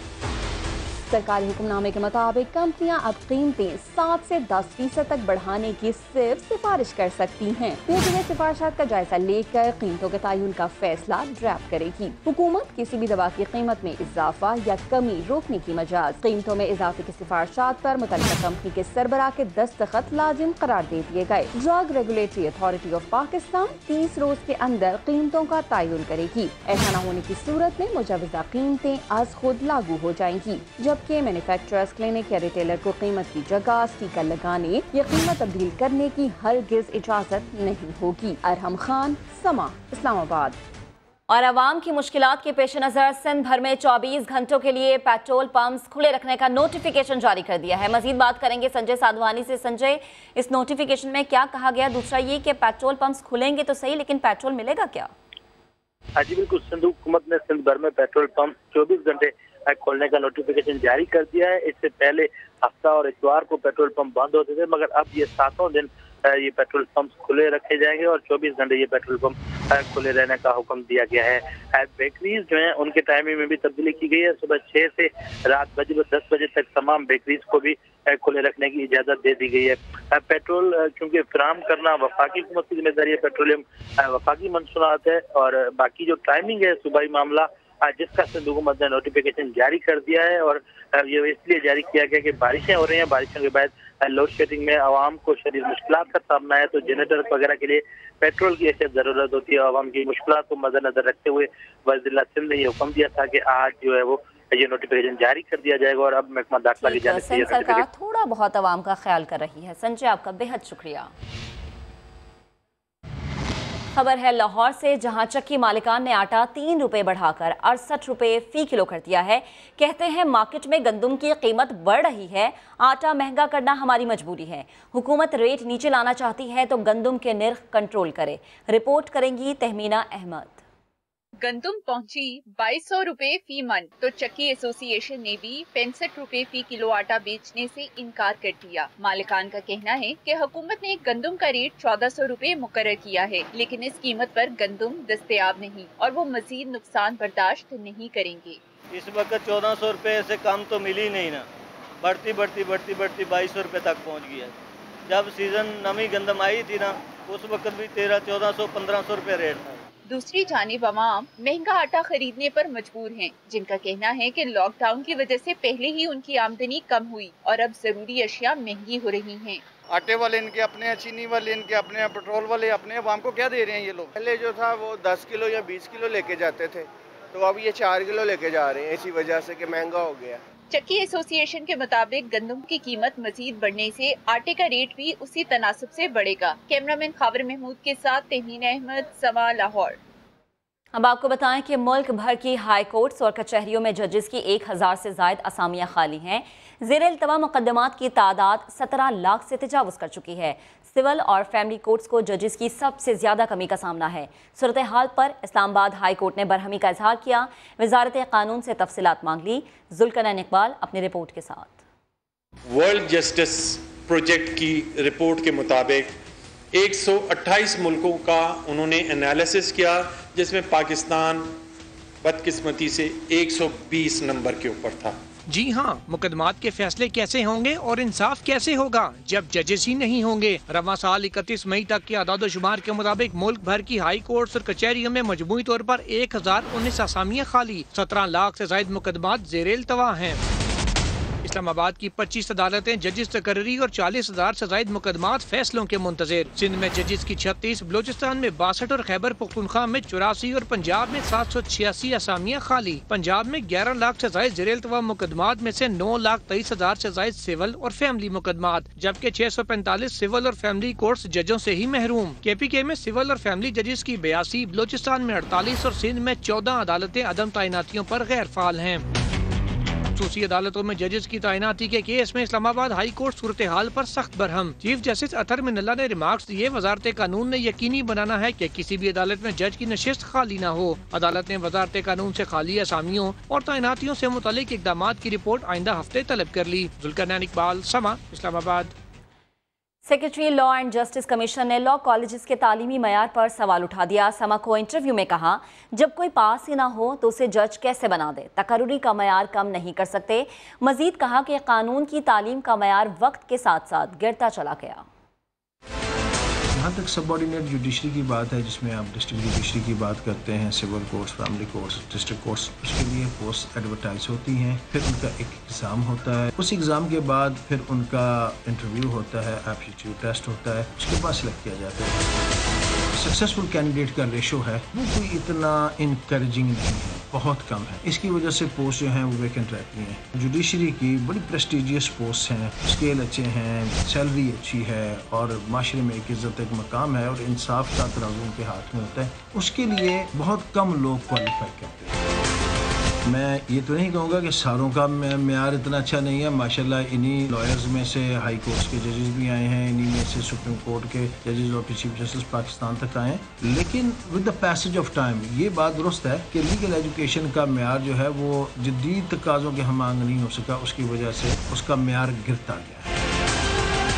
सरकारी हुक्मनामे के मुताबिक कंपनियां अब कीमतें 7 से 10% तक बढ़ाने की सिर्फ सिफारिश कर सकती हैं। भेजे सिफारिशात का जायजा लेकर कीमतों के तयन का फैसला ड्राफ्ट करेगी। हुकूमत किसी भी दवा की कीमत में इजाफा या कमी रोकने की मजाज। कीमतों में इजाफे की सिफारिशात पर मुतल्लिका कंपनी के सरबराह के दस्तखत लाजिम करार दे दिए गए। Drug regulatory authority of Pakistan 30 रोज के अंदर कीमतों का तयन करेगी। ऐसा न होने की सूरत में मुजव्वज़ा कीमतें आज खुद लागू हो जाएंगी, जबकि मैन्युफैक्चरर्स क्लिनिक या रिटेलर को कीमत की जगह स्टिकर लगाने या कीमत तब्दील करने की हरगिज इजाजत नहीं होगी। अरहम खान, समा, इस्लामाबाद। और आवाम की मुश्किलात के पेश नज़र सिंध भर में 24 घंटों के लिए पेट्रोल पंप्स खुले रखने का नोटिफिकेशन जारी कर दिया है। मजीद बात करेंगे संजय साधवानी से। संजय, इस नोटिफिकेशन में क्या कहा गया? दूसरा ये कि पेट्रोल पंप्स खुलेंगे तो सही, लेकिन पेट्रोल मिलेगा क्या? जी बिल्कुल, सिंध हुकूमत ने सिंध भर में पेट्रोल पंप 24 घंटे खोलने का नोटिफिकेशन जारी कर दिया है। इससे पहले हफ्ता और इतवार को पेट्रोल पंप बंद होते थे, मगर अब ये 7 दिन ये पेट्रोल पंप खुले रखे जाएंगे और 24 घंटे ये पेट्रोल पंप खुले रहने का हुक्म दिया गया है। बेकरीज जो हैं उनके टाइमिंग में भी तब्दीली की गई है। सुबह 6 से रात 10 बजे तक तमाम बेकरीज को भी खुले रखने की इजाजत दे दी गई है। पेट्रोल क्योंकि फराहम करना वफाकी हुकूमत की जिम्मेदारी है, पेट्रोलियम वफाकी मंसूरात है, और बाकी जो टाइमिंग है सूबाई मामला जिसका सिंध हुकूमत ने नोटिफिकेशन जारी कर दिया है। और ये इसलिए जारी किया गया कि बारिशें हो रही हैं, बारिशों के बाद लोड शेडिंग में आवाम को शदीद मुश्किलात का सामना है, तो जनरेटर वगैरह के लिए पेट्रोल की ऐसी जरूरत होती है। आवाम की मुश्किलात को मद्देनजर रखते हुए वज़ीर सिंध ने ये हुक्म दिया था कि आज जो है वो ये नोटिफिकेशन जारी कर दिया जाएगा और अब महकमा दाखिला की जानिब से सरकार थोड़ा बहुत आवाम का ख्याल कर रही है। संजय, आपका बेहद शुक्रिया। खबर है लाहौर से, जहां चक्की मालिकान ने आटा 3 रुपए बढ़ाकर 68 रुपए फी किलो कर दिया है। कहते हैं मार्केट में गंदम की कीमत बढ़ रही है, आटा महंगा करना हमारी मजबूरी है। हुकूमत रेट नीचे लाना चाहती है तो गंदम के निर्ख कंट्रोल करे। रिपोर्ट करेंगी तहमीना अहमद। गंदम पहुंची 2200 रुपए फी मन, तो चक्की एसोसिएशन ने भी 65 रुपए फी किलो आटा बेचने से इनकार कर दिया। मालिकान का कहना है कि हुकूमत ने गंदम का रेट 1400 रुपए मुकर्रर किया है, लेकिन इस कीमत पर गंदम दस्तयाब नहीं और वो मजीद नुकसान बर्दाश्त नहीं करेंगे। इस वक्त 1400 रुपए से कम तो मिली नहीं ना, बढ़ती 2200 रुपए तक पहुँच गया। जब सीजन नमी गंदम आई थी ना, उस वक्त भी 1300-1400-1500 रुपए रेट था। दूसरी जानिब अवाम महंगा आटा खरीदने पर मजबूर हैं, जिनका कहना है कि लॉकडाउन की वजह से पहले ही उनकी आमदनी कम हुई और अब जरूरी अशिया महंगी हो रही हैं। आटे वाले इनके अपने हैं, चीनी वाले इनके अपने हैं, पेट्रोल वाले अपने। अवाम को क्या दे रहे हैं ये लोग? पहले जो था वो 10 किलो या 20 किलो लेके जाते थे, तो अब ये 4 किलो लेके जा रहे हैं, इसी वजह से कि महंगा हो गया। चक्की एसोसिएशन के मुताबिक गंदम की कीमत मजीद बढ़ने से आटे का रेट भी उसी तनासब से बढ़ेगा। कैमरामैन खावर महमूद के साथ तहमीना अहमद, समा, लाहौर। अब आपको बताएं कि मुल्क भर की हाई कोर्ट्स और कचहरियों में जजेस की 1000 से ज़ायद असामियाँ खाली हैं। ज़ेर-ए-इल्तवा मुकदमात की तादाद 17 लाख से तजावुज़ कर चुकी है। सिविल और फैमिली कोर्ट्स को जजेस की सबसे ज़्यादा कमी का सामना है। सूरत हाल पर इस्लामाबाद हाई कोर्ट ने बरहमी का इजहार किया। वजारत कानून से तफसीलात मांग ली। जुल्करनैन इकबाल अपनी रिपोर्ट के साथ। वर्ल्ड जस्टिस प्रोजेक्ट की रिपोर्ट के मुताबिक 128 मुल्कों का उन्होंने एनालिसिस किया, जिसमें पाकिस्तान बदकिस्मती से 120 नंबर के ऊपर था। जी हाँ, मुकदमात के फैसले कैसे होंगे और इंसाफ कैसे होगा जब जजेस ही नहीं होंगे। रवां साल 31 मई तक के आदाद-ओ-शुमार के मुताबिक मुल्क भर की हाई कोर्ट्स और कचहरियों में मजमूई तौर पर 1019 असामियाँ खाली, 17 लाख से ज़ायद मुकदमात ज़ेर-ए-इल्तवा हैं। इस्लामाबाद की 25 अदालतें जजिस तकर्री और 40,000 से ज्यादा मुकदमात फैसलों के मुंतजिर। सिंध में जजिस की 36, बलोचिस्तान में 62 और खैबर पख्तूनख्वा में 84 और पंजाब में 786 असामियाँ खाली। पंजाब में 11 लाख से ज्यादा ज़ेर इल्तवा मुकदमात में से 9,23,000 से ज्यादा सिविल और फैमिली मुकदमात, जबकि 645 सिविल और फैमिली कोर्ट्स जजों से ही महरूम। KPK में सिविल और फैमिली जजिस की 82, बलोचिस्तान में 48 और सिंध में 14 अदालतें अदम तैनातियों पर गैर फाल हैं। खसूसी अदालतों में जजेस की तैनाती के केस में इस्लामाबाद हाई कोर्ट सूरत हाल पर सख्त बरहम। चीफ जस्टिस अतर मिनल्ला ने रिमार्क्स दिए, वजारत कानून ने यकीनी बनाना है कि किसी भी अदालत में जज की नशिस्त खाली न हो। अदालत ने वजारत कानून से खाली असामियों और तैनातियों से मुतालिक इकदामात की रिपोर्ट आइंदा हफ्ते तलब कर ली। जुल्करनैन इकबाल, समा, Islamabad. Secretary law and justice commissioner ने लॉ कॉलेजेस के तालीमी मयार पर सवाल उठा दिया। समा को इंटरव्यू में कहा, जब कोई पास ही ना हो तो उसे जज कैसे बना दे, तकर्रुरी का मयार कम नहीं कर सकते। मजीद कहा कि कानून की तालीम का मयार वक्त के साथ साथ गिरता चला गया। जहाँ तक सबऑर्डिनेट जुडिशरी की बात है, जिसमें आप डिस्ट्रिक्ट जुडिशरी की बात करते हैं, civil courts, family courts, district courts, उसके लिए पोस्ट एडवर्टाइज होती हैं, फिर उनका एक एग्ज़ाम होता है, उस एग्ज़ाम के बाद फिर उनका इंटरव्यू होता है, एप्टीट्यूड टेस्ट होता है, उसके बाद सिलेक्ट किया जाता है। सक्सेसफुल कैंडिडेट का रेशो है वो कोई इतना इनकरेजिंग नहीं है, बहुत कम है। इसकी वजह से पोस्ट जो हैं वो वैकेंट रहती हैं। जुडिशरी की बड़ी प्रेस्टिजियस पोस्ट हैं, स्केल अच्छे हैं, सैलरी अच्छी है और माशरे में एक इज़्ज़त, एक मकाम है और इंसाफ का तराजू उनके हाथ में होता है। उसके लिए बहुत कम लोग क्वालिफाई करते हैं। मैं ये तो नहीं कहूँगा कि सारों का म्यार इतना अच्छा नहीं है। माशाल्लाह इन्हीं लॉयर्स में से हाई कोर्ट्स के जजेस भी आए हैं, इन्हीं में से सुप्रीम कोर्ट के जजेस और चीफ जस्टिस पाकिस्तान तक आए हैं। लेकिन with the passage of time ये बात दुरुस्त है कि लीगल एजुकेशन का म्यार जो है वो जदीद तकाज़ों के हमांग नहीं हो सका, उसकी वजह से उसका म्यार गिरता गया है।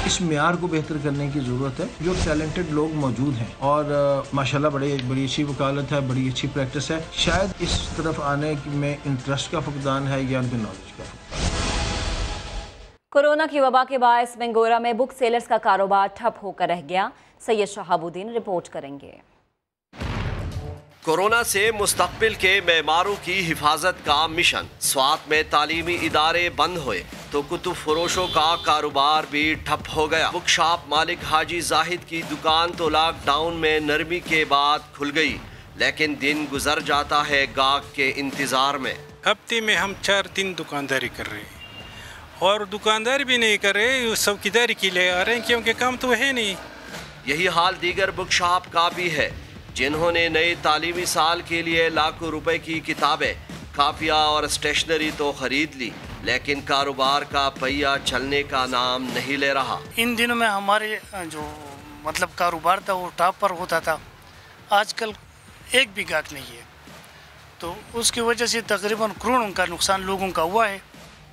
इस म्यार को बेहतर करने की ज़रूरत है। जो टैलेंटेड लोग मौजूद हैं और माशाल्लाह बड़ी अच्छी वकालत है, बड़ी अच्छी प्रैक्टिस है, शायद इस तरफ आने में इंटरेस्ट का फुकदान है या उनके नॉलेज का फुकदान। कोरोना की वबा के बायस बेंगोरा में बुक सेलर्स का कारोबार ठप होकर रह गया। सैयद शहाबुद्दीन रिपोर्ट करेंगे। कोरोना से मुस्तकबिल के मेमारों की हिफाजत का मिशन। स्वात में तालीमी इदारे बंद हुए तो कुतुब फरोशों का कारोबार भी ठप हो गया। बुक शॉप मालिक हाजी जाहिद की दुकान तो लॉकडाउन में नरमी के बाद खुल गई, लेकिन दिन गुजर जाता है गाहक के इंतजार में। हफ्ते में हम 4 दिन दुकानदारी कर रहे हैं और दुकानदारी भी नहीं कर रहे, चौकीदारी के लिए आ रहे हैं क्योंकि काम तो है नहीं। यही हाल दीगर बुक शॉप का भी है, जिन्होंने नए तालीमी साल के लिए लाखों रुपए की किताबें, कापियाँ और स्टेशनरी तो खरीद ली, लेकिन कारोबार का पहिया चलने का नाम नहीं ले रहा। इन दिनों में हमारे जो मतलब कारोबार था वो टॉप पर होता था, आजकल एक भी गाहक नहीं है, तो उसकी वजह से तकरीबन करोड़ों का नुकसान लोगों का हुआ है।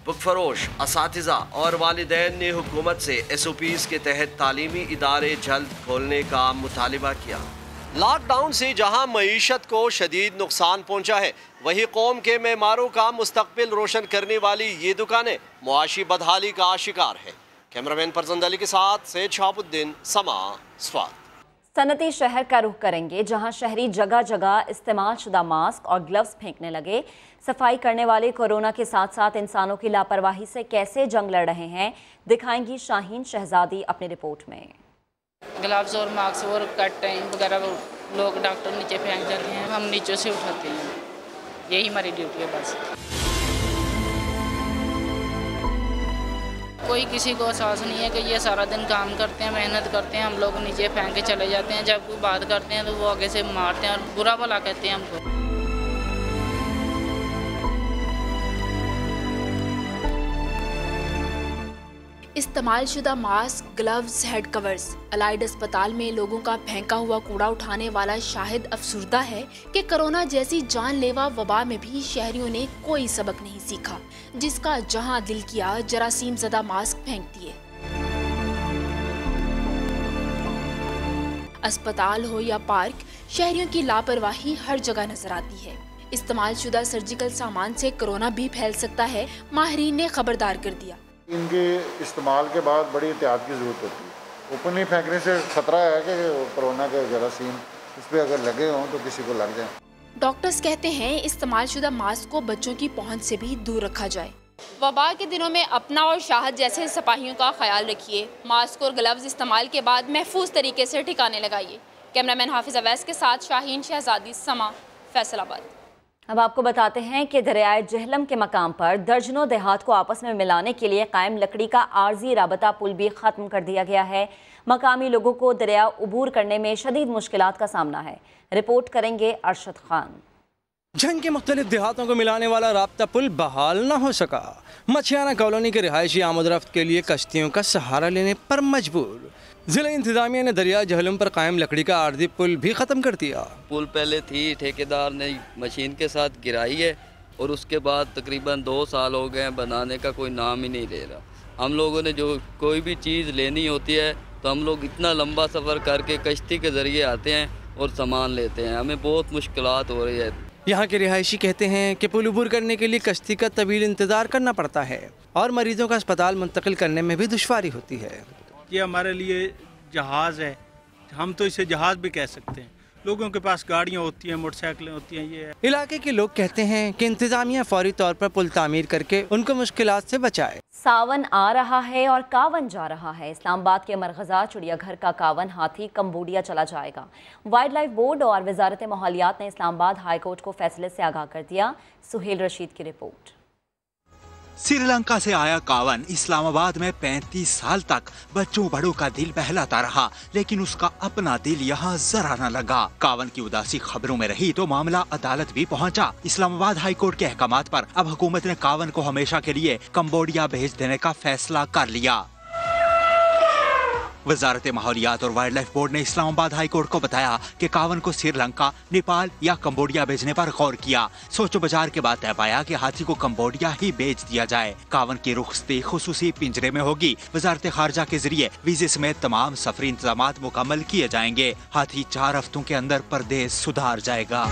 बुक फरोश, असातिज़ा और वालिदैन ने हुकूमत से SOPs के तहत तालीमी इदारे जल्द खोलने का मुतालिबा किया। लॉकडाउन से जहां मईशत को शदीद नुकसान पहुंचा है, वहीं कौम के मेमारों का मुस्तकबिल रोशन करने वाली ये दुकानें मुआशी बदहाली का शिकार है। कैमरामैन फरजंद अली के साथ सैयद शहाबुद्दीन, समा, स्वात। सनती शहर का रुख करेंगे, जहां शहरी जगह जगह इस्तेमाल शुदा मास्क और ग्लव्स फेंकने लगे। सफाई करने वाले कोरोना के साथ साथ इंसानों की लापरवाही से कैसे जंग लड़ रहे हैं, दिखाएंगी शाहीन शहजादी अपनी रिपोर्ट में। ग्लव्स और मास्क और कट टाइम वगैरह लोग डॉक्टर नीचे फेंक जाते हैं, हम नीचे से उठाते हैं, यही हमारी ड्यूटी है बस। कोई किसी को एहसास नहीं है कि ये सारा दिन काम करते हैं, मेहनत करते हैं, हम लोग नीचे फेंक के चले जाते हैं। जब कोई बात करते हैं तो वो आगे से मारते हैं और बुरा भला कहते हैं हमको। इस्तेमालशुदा mask, gloves, head covers. Allied अस्पताल में लोगों का फेंका हुआ कूड़ा उठाने वाला शाहिद अफसुर्दा है कि कोरोना जैसी जानलेवा वबा में भी शहरियों ने कोई सबक नहीं सीखा, जिसका जहां दिल किया जरासीम ज़दा मास्क फेंक दिए। अस्पताल हो या पार्क, शहरियों की लापरवाही हर जगह नजर आती है। इस्तेमालशुदा सर्जिकल सामान से कोरोना भी फैल सकता है, माहिरीन ने खबरदार कर दिया। इनके इस्तेमाल के बाद बड़ी एहतियात की ज़रूरत होती है। ओपनली फेंकने से खतरा है कि कोरोना के जरासीम उस पर अगर लगे हों तो किसी को लग जाए। डॉक्टर्स कहते हैं इस्तेमालशुदा मास्क को बच्चों की पहुंच से भी दूर रखा जाए। वबा के दिनों में अपना और शाहद जैसे सिपाहियों का ख्याल रखिए। मास्क और ग्लव्स इस्तेमाल के बाद महफूज तरीके से ठिकाने लगाइए। कैमरामैन हाफिज अवैस के साथ शाहीन शहजादी, समा, फैसलाबाद। अब आपको बताते हैं कि दरियाए जहलम के मकाम पर दर्जनों देहात को आपस में मिलाने के लिए कायम लकड़ी का आर्जी राबता पुल भी ख़त्म कर दिया गया है। मकामी लोगों को दरिया उबूर करने में शदीद मुश्किलात का सामना है। रिपोर्ट करेंगे अरशद खान। जंग के मुख्तलिफ देहातों को मिलाने वाला राब्ता पुल बहाल न हो सका। मछियाना कॉलोनी के रिहायशी आमदरफ्त के लिए कश्तियों का सहारा लेने पर मजबूर। जिला इंतजामिया ने दरिया जहलम पर कायम लकड़ी का आर्जी पुल भी ख़त्म कर दिया। पुल पहले थी, ठेकेदार ने मशीन के साथ गिराई है और उसके बाद तकरीबन 2 साल हो गए बनाने का कोई नाम ही नहीं ले रहा। हम लोगों ने जो कोई भी चीज़ लेनी होती है तो हम लोग इतना लंबा सफ़र करके कश्ती के ज़रिए आते हैं और सामान लेते हैं। हमें बहुत मुश्किलात हो रही है। यहाँ के रिहायशी कहते हैं कि पुल उबूर करने के लिए कश्ती का तवील इंतज़ार करना पड़ता है और मरीजों का अस्पताल मुंतकिल करने में भी दुश्वारी होती है। ये हमारे लिए जहाज़ है, हम तो इसे जहाज़ भी कह सकते हैं। लोगों के पास गाड़ियाँ होती हैं, मोटरसाइकिलें होती हैं। ये इलाके के लोग कहते हैं कि इंतजामिया फौरी तौर पर पुल तामीर करके उनको मुश्किलात से बचाए। सावन आ रहा है और कावन जा रहा है। इस्लामाबाद के मरगजा चिड़ियाघर का कावन हाथी कंबोडिया चला जाएगा। वाइल्ड लाइफ बोर्ड और वजारत माहौलियात ने इस्लामाबाद हाई कोर्ट को फैसले से आगाह कर दिया। सुहेल रशीद की रिपोर्ट। श्रीलंका से आया कावन इस्लामाबाद में 35 साल तक बच्चों बड़ों का दिल बहलाता रहा, लेकिन उसका अपना दिल यहाँ जरा न लगा। कावन की उदासी खबरों में रही तो मामला अदालत भी पहुँचा। इस्लामाबाद हाई कोर्ट के अहकामात पर अब हुकूमत ने कावन को हमेशा के लिए कंबोडिया भेज देने का फैसला कर लिया। वजारत माहौलियात और वाइल्ड लाइफ बोर्ड ने इस्लामाबाद हाई कोर्ट को बताया कि कावन को श्रीलंका, नेपाल या कंबोडिया भेजने पर गौर किया। सोचो बाजार के बाद तय पाया कि हाथी को कंबोडिया ही भेज दिया जाए। कावन की रुखसती खुसूसी पिंजरे में होगी। वजारत खारजा के जरिए वीजे समेत तमाम सफरी इंतजाम मुकम्मल किए जाएंगे। हाथी 4 हफ्तों के अंदर परदेश सुधार जाएगा।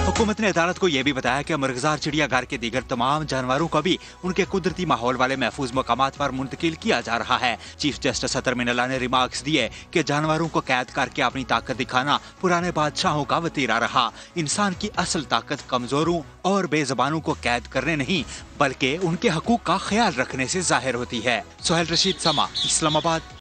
हुकूमत ने अदालत को यह भी बताया कि मरगजार चिड़ियाघर के दीगर तमाम जानवरों को भी उनके कुदरती माहौल वाले महफूज मकामात पर मुंतकिल किया जा रहा है। चीफ जस्टिस अतर मिनल्ला ने रिमार्क्स दिए कि जानवरों को कैद करके अपनी ताकत दिखाना पुराने बादशाहों का वतीरा रहा। इंसान की असल ताकत कमजोरों और बेजबानों को कैद करने नहीं बल्कि उनके हकूक का ख्याल रखने से जाहिर होती है। सुहेल रशीद, समा, इस्लामाबाद।